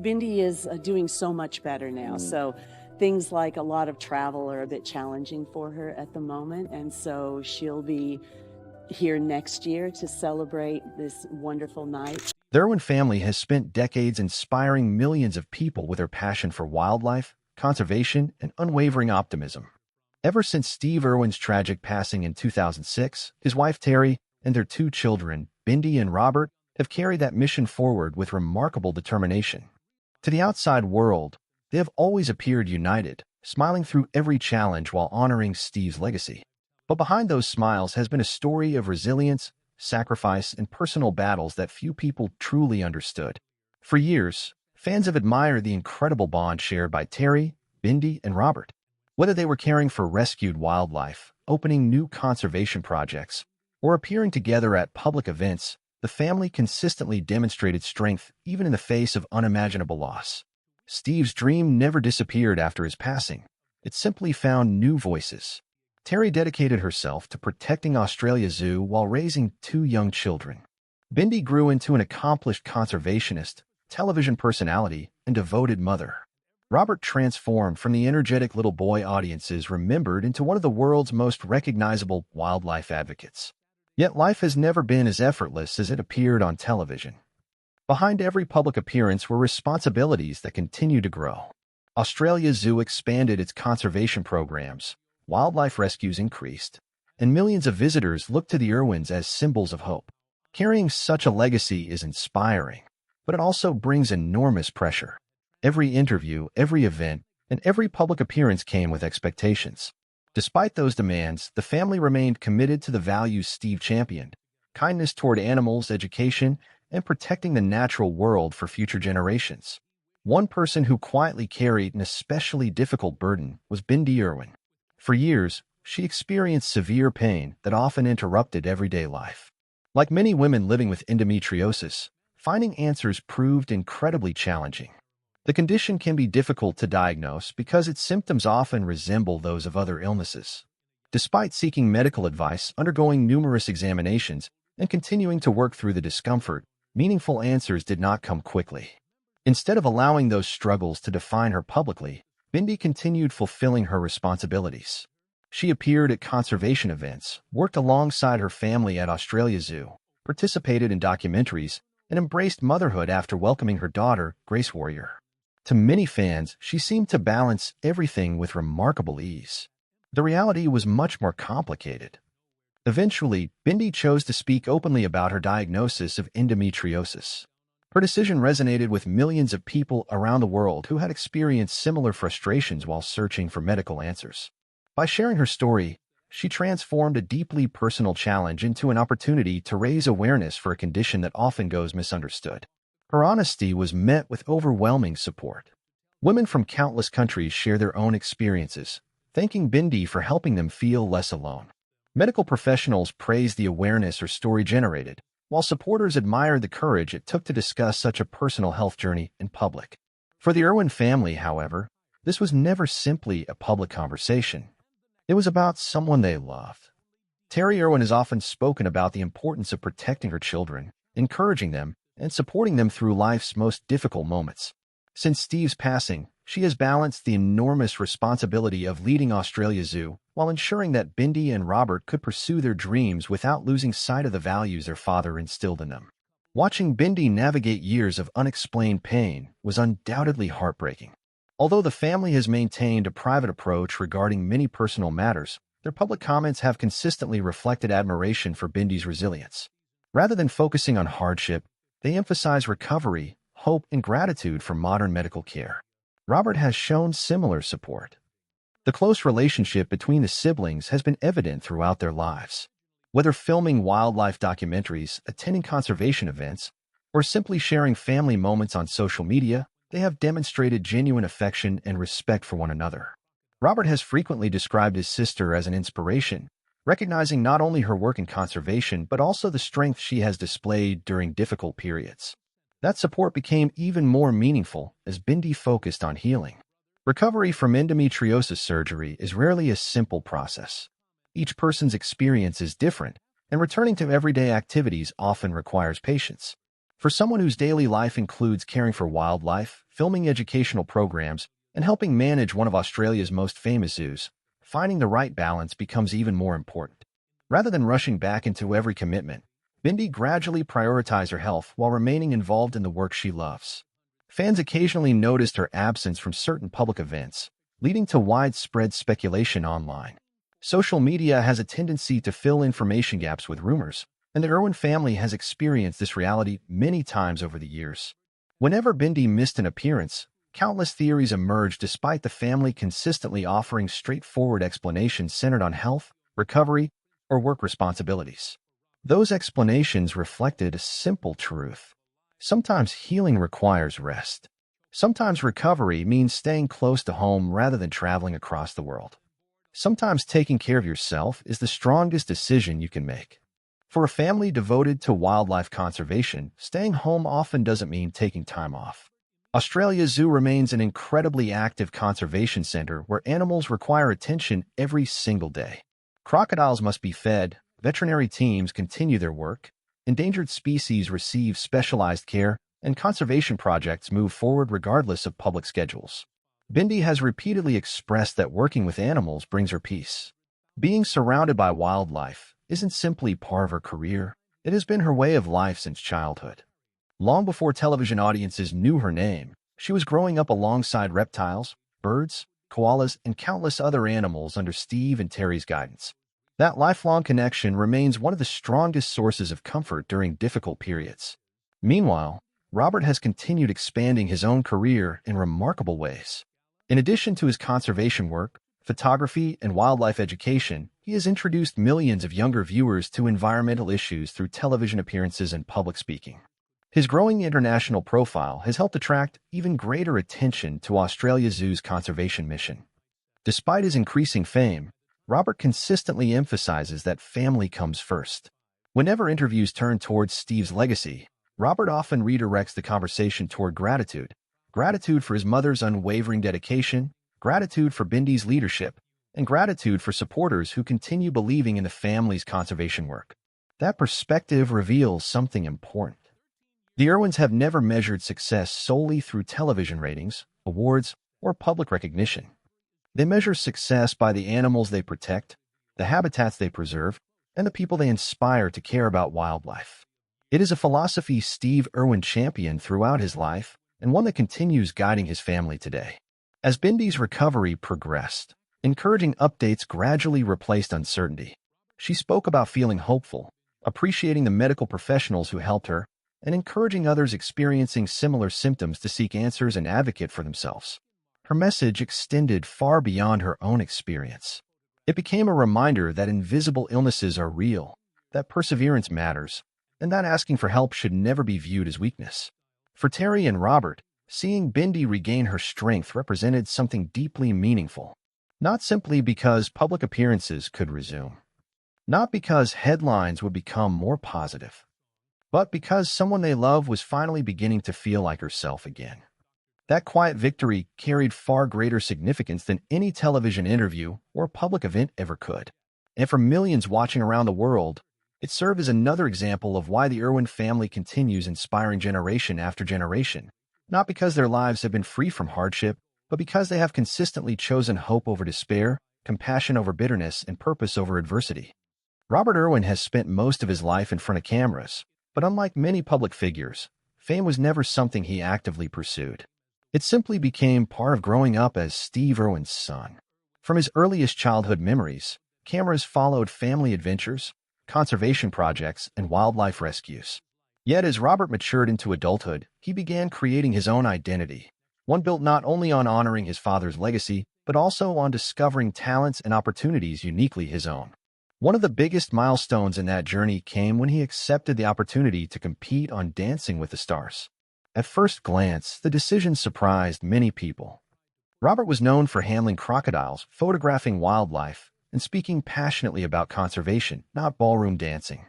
Bindi is doing so much better now. So things like a lot of travel are a bit challenging for her at the moment. And so she'll be here next year to celebrate this wonderful night. The Irwin family has spent decades inspiring millions of people with their passion for wildlife, conservation, and unwavering optimism. Ever since Steve Irwin's tragic passing in 2006, his wife Terri and their two children, Bindi and Robert, have carried that mission forward with remarkable determination. To the outside world, they have always appeared united, smiling through every challenge while honoring Steve's legacy. But behind those smiles has been a story of resilience, sacrifice, and personal battles that few people truly understood. For years, fans have admired the incredible bond shared by Terri, Bindi, and Robert. Whether they were caring for rescued wildlife, opening new conservation projects, or appearing together at public events, the family consistently demonstrated strength even in the face of unimaginable loss. Steve's dream never disappeared after his passing. It simply found new voices. Terri dedicated herself to protecting Australia's zoo while raising two young children. Bindi grew into an accomplished conservationist, television personality, and devoted mother. Robert transformed from the energetic little boy audiences remembered into one of the world's most recognizable wildlife advocates. Yet life has never been as effortless as it appeared on television. Behind every public appearance were responsibilities that continue to grow. Australia's zoo expanded its conservation programs, wildlife rescues increased, and millions of visitors looked to the Irwins as symbols of hope. Carrying such a legacy is inspiring, but it also brings enormous pressure. Every interview, every event, and every public appearance came with expectations. Despite those demands, the family remained committed to the values Steve championed: kindness toward animals, education, and protecting the natural world for future generations. One person who quietly carried an especially difficult burden was Bindi Irwin. For years, she experienced severe pain that often interrupted everyday life. Like many women living with endometriosis, finding answers proved incredibly challenging. The condition can be difficult to diagnose because its symptoms often resemble those of other illnesses. Despite seeking medical advice, undergoing numerous examinations, and continuing to work through the discomfort, meaningful answers did not come quickly. Instead of allowing those struggles to define her publicly, Bindi continued fulfilling her responsibilities. She appeared at conservation events, worked alongside her family at Australia Zoo, participated in documentaries, and embraced motherhood after welcoming her daughter, Grace Warrior. To many fans, she seemed to balance everything with remarkable ease. The reality was much more complicated. Eventually, Bindi chose to speak openly about her diagnosis of endometriosis. Her decision resonated with millions of people around the world who had experienced similar frustrations while searching for medical answers. By sharing her story, she transformed a deeply personal challenge into an opportunity to raise awareness for a condition that often goes misunderstood. Her honesty was met with overwhelming support. Women from countless countries share their own experiences, thanking Bindi for helping them feel less alone. Medical professionals praised the awareness her story generated, while supporters admired the courage it took to discuss such a personal health journey in public. For the Irwin family, however, this was never simply a public conversation. It was about someone they loved. Terri Irwin has often spoken about the importance of protecting her children, encouraging them, and supporting them through life's most difficult moments. Since Steve's passing, she has balanced the enormous responsibility of leading Australia Zoo while ensuring that Bindi and Robert could pursue their dreams without losing sight of the values their father instilled in them. Watching Bindi navigate years of unexplained pain was undoubtedly heartbreaking. Although the family has maintained a private approach regarding many personal matters, their public comments have consistently reflected admiration for Bindi's resilience. Rather than focusing on hardship, they emphasize recovery, hope, and gratitude for modern medical care. Robert has shown similar support. The close relationship between the siblings has been evident throughout their lives. Whether filming wildlife documentaries, attending conservation events, or simply sharing family moments on social media, they have demonstrated genuine affection and respect for one another. Robert has frequently described his sister as an inspiration, recognizing not only her work in conservation but also the strength she has displayed during difficult periods. That support became even more meaningful as Bindi focused on healing. Recovery from endometriosis surgery is rarely a simple process. Each person's experience is different, and returning to everyday activities often requires patience. For someone whose daily life includes caring for wildlife, filming educational programs, and helping manage one of Australia's most famous zoos, finding the right balance becomes even more important. Rather than rushing back into every commitment, Bindi gradually prioritized her health while remaining involved in the work she loves. Fans occasionally noticed her absence from certain public events, leading to widespread speculation online. Social media has a tendency to fill information gaps with rumors, and the Irwin family has experienced this reality many times over the years. Whenever Bindi missed an appearance, countless theories emerged despite the family consistently offering straightforward explanations centered on health, recovery, or work responsibilities. Those explanations reflected a simple truth. Sometimes healing requires rest. Sometimes recovery means staying close to home rather than traveling across the world. Sometimes taking care of yourself is the strongest decision you can make. For a family devoted to wildlife conservation, staying home often doesn't mean taking time off. Australia's zoo remains an incredibly active conservation center where animals require attention every single day. Crocodiles must be fed, veterinary teams continue their work, endangered species receive specialized care, and conservation projects move forward regardless of public schedules. Bindi has repeatedly expressed that working with animals brings her peace. Being surrounded by wildlife isn't simply part of her career, it has been her way of life since childhood. Long before television audiences knew her name, she was growing up alongside reptiles, birds, koalas, and countless other animals under Steve and Terry's guidance. That lifelong connection remains one of the strongest sources of comfort during difficult periods. Meanwhile, Robert has continued expanding his own career in remarkable ways. In addition to his conservation work, photography, and wildlife education, he has introduced millions of younger viewers to environmental issues through television appearances and public speaking. His growing international profile has helped attract even greater attention to Australia Zoo's conservation mission. Despite his increasing fame, Robert consistently emphasizes that family comes first. Whenever interviews turn towards Steve's legacy, Robert often redirects the conversation toward gratitude. Gratitude for his mother's unwavering dedication, gratitude for Bindi's leadership, and gratitude for supporters who continue believing in the family's conservation work. That perspective reveals something important. The Irwins have never measured success solely through television ratings, awards, or public recognition. They measure success by the animals they protect, the habitats they preserve, and the people they inspire to care about wildlife. It is a philosophy Steve Irwin championed throughout his life and one that continues guiding his family today. As Bindi's recovery progressed, encouraging updates gradually replaced uncertainty. She spoke about feeling hopeful, appreciating the medical professionals who helped her, and encouraging others experiencing similar symptoms to seek answers and advocate for themselves. Her message extended far beyond her own experience. It became a reminder that invisible illnesses are real, that perseverance matters, and that asking for help should never be viewed as weakness. For Terry and Robert, seeing Bindi regain her strength represented something deeply meaningful. Not simply because public appearances could resume, not because headlines would become more positive, but because someone they love was finally beginning to feel like herself again. That quiet victory carried far greater significance than any television interview or public event ever could. And for millions watching around the world, it served as another example of why the Irwin family continues inspiring generation after generation, not because their lives have been free from hardship, but because they have consistently chosen hope over despair, compassion over bitterness, and purpose over adversity. Robert Irwin has spent most of his life in front of cameras, but unlike many public figures, fame was never something he actively pursued. It simply became part of growing up as Steve Irwin's son. From his earliest childhood memories, cameras followed family adventures, conservation projects, and wildlife rescues. Yet as Robert matured into adulthood, he began creating his own identity, one built not only on honoring his father's legacy, but also on discovering talents and opportunities uniquely his own. One of the biggest milestones in that journey came when he accepted the opportunity to compete on Dancing with the Stars. At first glance, the decision surprised many people. Robert was known for handling crocodiles, photographing wildlife, and speaking passionately about conservation, not ballroom dancing.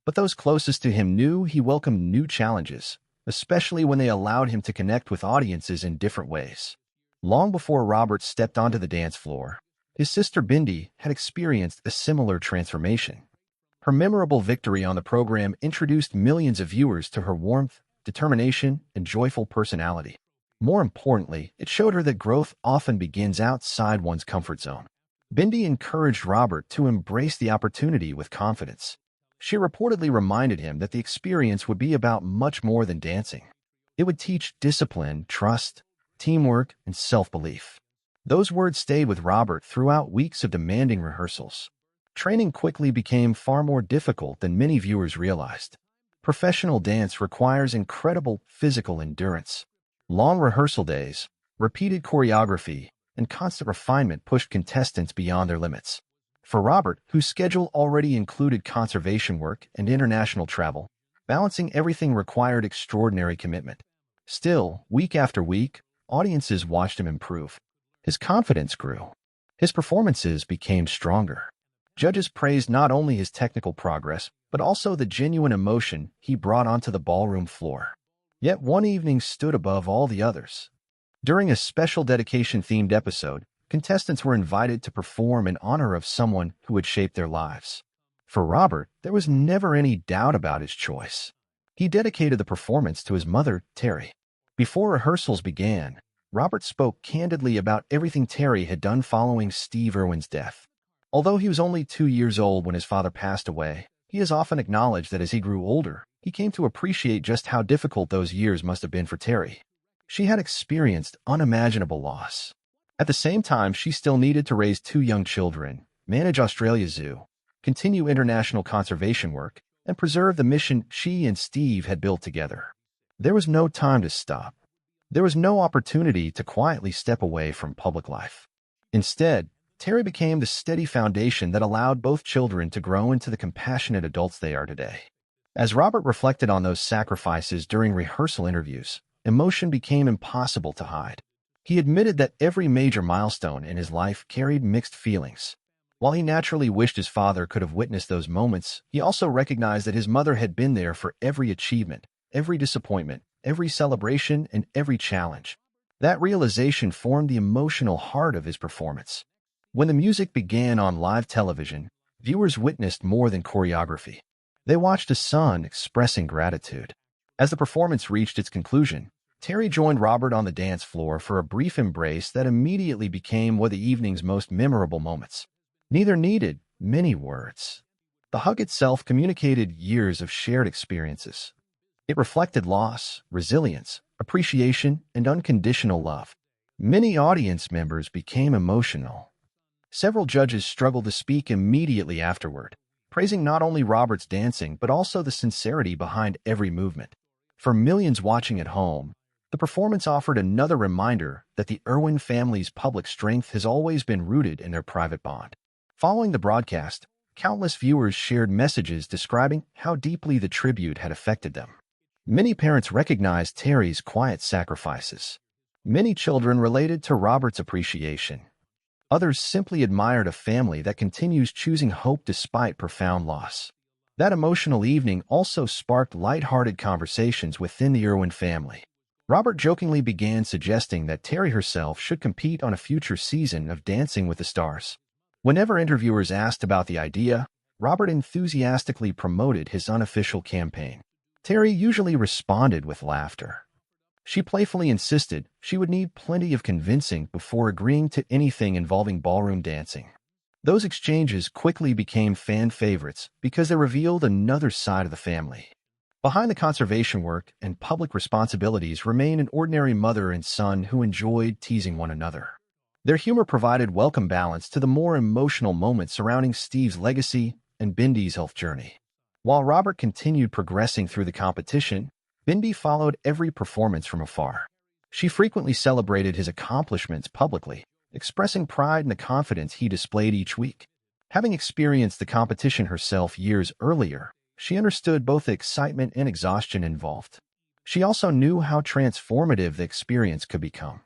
But those closest to him knew he welcomed new challenges, especially when they allowed him to connect with audiences in different ways. Long before Robert stepped onto the dance floor, his sister Bindi had experienced a similar transformation. Her memorable victory on the program introduced millions of viewers to her warmth, determination, and joyful personality. More importantly, it showed her that growth often begins outside one's comfort zone. Bindi encouraged Robert to embrace the opportunity with confidence. She reportedly reminded him that the experience would be about much more than dancing. It would teach discipline, trust, teamwork, and self-belief. Those words stayed with Robert throughout weeks of demanding rehearsals. Training quickly became far more difficult than many viewers realized. Professional dance requires incredible physical endurance. Long rehearsal days, repeated choreography, and constant refinement pushed contestants beyond their limits. For Robert, whose schedule already included conservation work and international travel, balancing everything required extraordinary commitment. Still, week after week, audiences watched him improve. His confidence grew. His performances became stronger. Judges praised not only his technical progress, but also the genuine emotion he brought onto the ballroom floor. Yet one evening stood above all the others. During a special dedication-themed episode, contestants were invited to perform in honor of someone who had shaped their lives. For Robert, there was never any doubt about his choice. He dedicated the performance to his mother, Terri. Before rehearsals began, Robert spoke candidly about everything Terri had done following Steve Irwin's death. Although he was only 2 years old when his father passed away, he has often acknowledged that as he grew older, he came to appreciate just how difficult those years must have been for Terri. She had experienced unimaginable loss. At the same time, she still needed to raise 2 young children, manage Australia's zoo, continue international conservation work, and preserve the mission she and Steve had built together. There was no time to stop. There was no opportunity to quietly step away from public life. Instead, Terri became the steady foundation that allowed both children to grow into the compassionate adults they are today. As Robert reflected on those sacrifices during rehearsal interviews, emotion became impossible to hide. He admitted that every major milestone in his life carried mixed feelings. While he naturally wished his father could have witnessed those moments, he also recognized that his mother had been there for every achievement, every disappointment, every celebration, and every challenge. That realization formed the emotional heart of his performance. When the music began on live television, viewers witnessed more than choreography. They watched a son expressing gratitude. As the performance reached its conclusion, Terri joined Robert on the dance floor for a brief embrace that immediately became one of the evening's most memorable moments. Neither needed many words. The hug itself communicated years of shared experiences. It reflected loss, resilience, appreciation, and unconditional love. Many audience members became emotional. Several judges struggled to speak immediately afterward, praising not only Robert's dancing but also the sincerity behind every movement. For millions watching at home, the performance offered another reminder that the Irwin family's public strength has always been rooted in their private bond. Following the broadcast, countless viewers shared messages describing how deeply the tribute had affected them. Many parents recognized Terri's quiet sacrifices. Many children related to Robert's appreciation. Others simply admired a family that continues choosing hope despite profound loss. That emotional evening also sparked lighthearted conversations within the Irwin family. Robert jokingly began suggesting that Terri herself should compete on a future season of Dancing with the Stars. Whenever interviewers asked about the idea, Robert enthusiastically promoted his unofficial campaign. Terri usually responded with laughter. She playfully insisted she would need plenty of convincing before agreeing to anything involving ballroom dancing. Those exchanges quickly became fan favorites because they revealed another side of the family. Behind the conservation work and public responsibilities remained an ordinary mother and son who enjoyed teasing one another. Their humor provided welcome balance to the more emotional moments surrounding Steve's legacy and Bindi's health journey. While Robert continued progressing through the competition, Bindi followed every performance from afar. She frequently celebrated his accomplishments publicly, expressing pride in the confidence he displayed each week. Having experienced the competition herself years earlier, she understood both the excitement and exhaustion involved. She also knew how transformative the experience could become.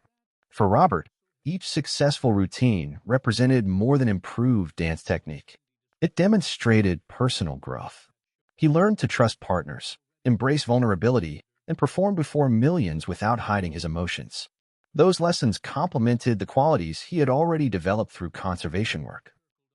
For Robert, each successful routine represented more than improved dance technique. It demonstrated personal growth. He learned to trust partners, embrace vulnerability, and perform before millions without hiding his emotions. Those lessons complemented the qualities he had already developed through conservation work.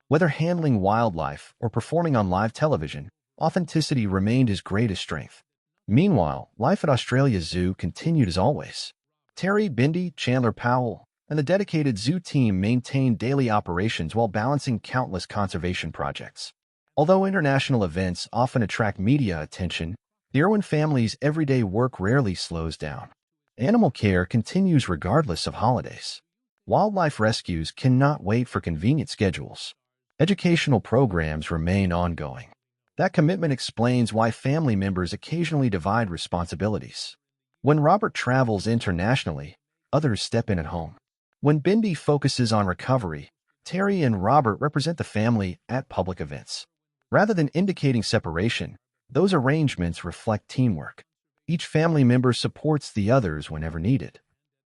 Whether handling wildlife or performing on live television, authenticity remained his greatest strength. Meanwhile, life at Australia's zoo continued as always. Terri, Bindi, Chandler Powell, and the dedicated zoo team maintain daily operations while balancing countless conservation projects. Although international events often attract media attention, the Irwin family's everyday work rarely slows down. Animal care continues regardless of holidays. Wildlife rescues cannot wait for convenient schedules. Educational programs remain ongoing. That commitment explains why family members occasionally divide responsibilities. When Robert travels internationally, others step in at home. When Bindi focuses on recovery, Terri and Robert represent the family at public events. Rather than indicating separation, those arrangements reflect teamwork. Each family member supports the others whenever needed.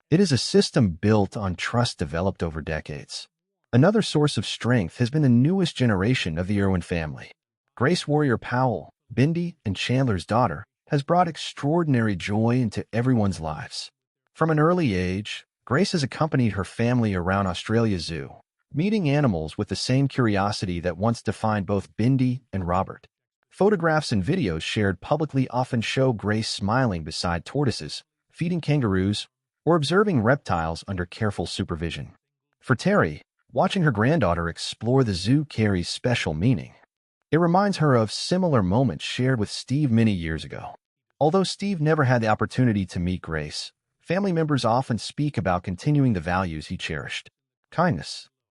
It is a system built on trust developed over decades. Another source of strength has been the newest generation of the Irwin family. Grace Warrior Powell, Bindi and Chandler's daughter, has brought extraordinary joy into everyone's lives. From an early age, Grace has accompanied her family around Australia Zoo, meeting animals with the same curiosity that once defined both Bindi and Robert. Photographs and videos shared publicly often show Grace smiling beside tortoises, feeding kangaroos, or observing reptiles under careful supervision. For Terri, watching her granddaughter explore the zoo carries special meaning. It reminds her of similar moments shared with Steve many years ago. Although Steve never had the opportunity to meet Grace, family members often speak about continuing the values he cherished: kindness,